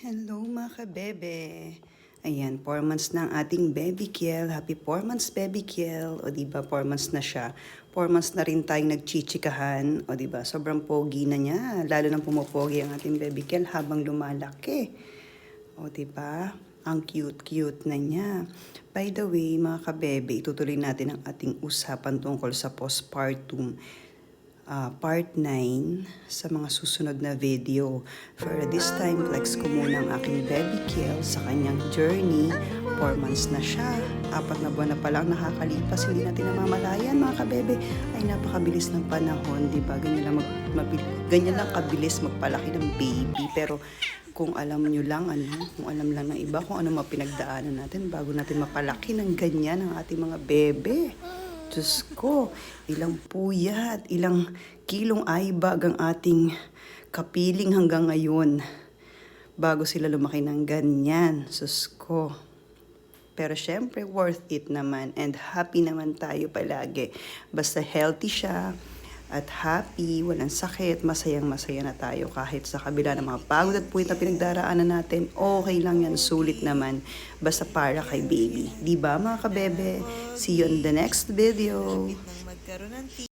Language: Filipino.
Hello mga kabebe. Ayan, 4 months na ang ating baby Kiel. Happy 4 months baby Kiel. O diba, 4 months na siya. 4 months na rin tayong nagchichikahan. O diba, sobrang pogi na niya. Lalo nang pumapogi ang ating baby Kiel habang lumalaki. O diba, ang cute-cute na niya. By the way, mga kabebe, itutuloy natin ang ating usapan tungkol sa postpartum. Part 9 sa mga susunod na video. For this time, flex ko muna ang aking baby Kiel sa kanyang journey. 4 months na siya. 4 na buwan na palang nakakalipas. Hindi natin namamalayan mga kabebe. Ay napakabilis ng panahon, diba? Ganyan lang kabilis magpalaki ng baby. Pero kung alam nyo lang, kung alam lang ng iba, kung ano mapinagdaanan natin bago natin mapalaki ng ganyan ang ating mga bebe. Diyos ko, ilang puyat, ilang kilong aibag ang ating kapiling hanggang ngayon bago sila lumaki ng ganyan. Diyos ko. Pero syempre, worth it naman and happy naman tayo palagi. Basta healthy siya at happy, walang sakit, masayang-masaya na tayo kahit sa kabila ng mga pagod at puwit na pinagdaraanan natin, okay lang yan, sulit naman, basta para kay baby. Diba mga kabebe? See you on the next video.